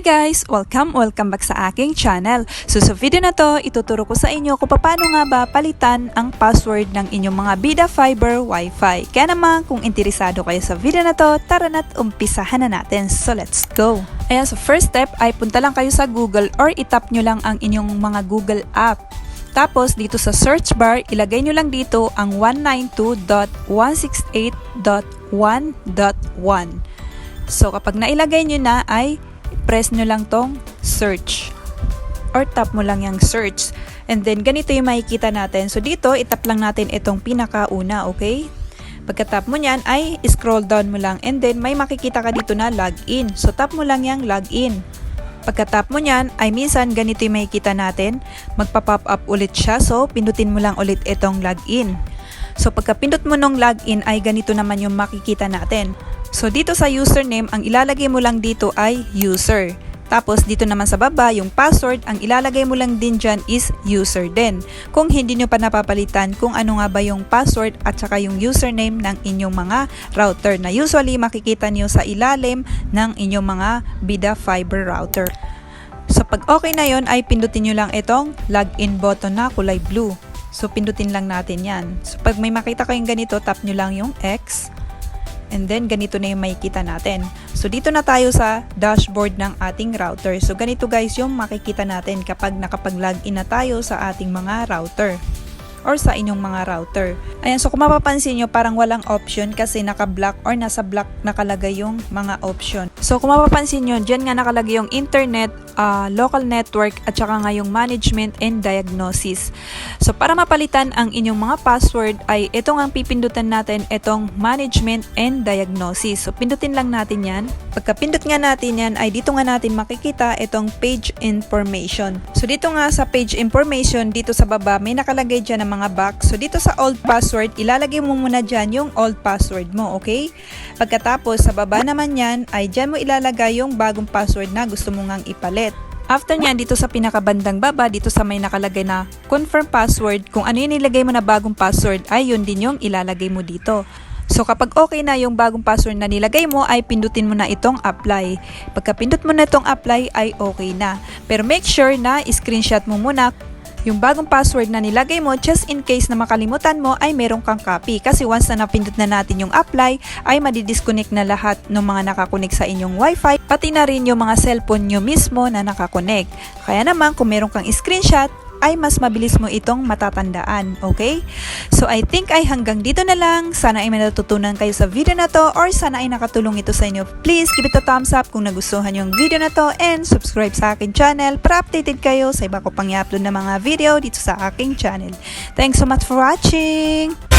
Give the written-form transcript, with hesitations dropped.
guys! Welcome back sa aking channel. So sa video na to, ituturo ko sa inyo kung paano nga ba palitan ang password ng inyong mga Bida Fiber Wi-Fi. Kaya naman kung interesado kayo sa video na to, tara na't umpisahan na natin. So let's go! Ayan, so first step ay punta lang kayo sa Google or itap nyo lang ang inyong mga Google app. Tapos dito sa search bar, ilagay nyo lang dito ang 192.168.1.1. So kapag nailagay nyo na ay press nyo lang tong search or tap mo lang yung search, and then ganito yung makikita natin. So dito itap lang natin itong pinakauna, okay? Pagka-tap mo nyan ay scroll down mo lang, and then may makikita ka dito na login. So tap mo lang yung login. Pagka-tap mo nyan ay minsan ganito yung makikita natin, magpa-pop up ulit siya. So pindutin mo lang ulit itong login. So pagka-pindot mo nung login ay ganito naman yung makikita natin. So dito sa username, ang ilalagay mo lang dito ay user. Tapos dito naman sa baba, yung password, ang ilalagay mo lang din dyan is user din. Kung hindi nyo pa napapalitan kung ano nga ba yung password at saka yung username ng inyong mga router na usually makikita nyo sa ilalim ng inyong mga Bida Fiber router. So pag okay na yon ay pindutin nyo lang itong login button na kulay blue. So pindutin lang natin yan. So pag may makita kayong ganito, tap nyo lang yung X. And then, ganito na yung makikita natin. So, dito na tayo sa dashboard ng ating router. So, ganito guys yung makikita natin kapag nakapag-login na tayo sa ating mga router or sa inyong mga router. Ayan, so kung mapapansin nyo, parang walang option kasi naka-block or nasa block nakalagay yung mga option. So, kung mapapansin nyo, dyan nga nakalagay yung internet, local network, at saka nga yung management and diagnosis. So, para mapalitan ang inyong mga password ay itong ang pipindutan natin, itong management and diagnosis. So, pindutin lang natin yan. Pagka pindot nga natin yan ay dito nga natin makikita itong page information. So, dito nga sa page information, dito sa baba, may nakalagay dyan ng mga box. So, dito sa old password, ilalagay mo muna dyan yung old password mo, okay? Pagkatapos, sa baba naman yan, ay dyan mo ilalagay yung bagong password na gusto mo ngang ipalit. After nyan, dito sa pinakabandang baba, dito sa may nakalagay na confirm password, kung ano yung nilagay mo na bagong password, ay yun din yung ilalagay mo dito. So kapag okay na yung bagong password na nilagay mo, ay pindutin mo na itong apply. Pagka pindot mo na itong apply, ay okay na. Pero make sure na screenshot mo muna yung bagong password na nilagay mo, just in case na makalimutan mo ay meron kang copy. Kasi once na napindot na natin yung apply, ay madidisconnect na lahat ng mga nakakonek sa inyong wifi, pati na rin yung mga cellphone nyo mismo na nakakonek. Kaya naman kung meron kang screenshot, ay mas mabilis mo itong matatandaan, okay? So I think ay hanggang dito na lang. Sana ay may natutunan kayo sa video na to or sana ay nakatulong ito sa inyo. Please give it a thumbs up kung nagustuhan yung video na to and subscribe sa akin channel para updated kayo sa iba ko pang i-upload na mga video dito sa aking channel. Thanks so much for watching!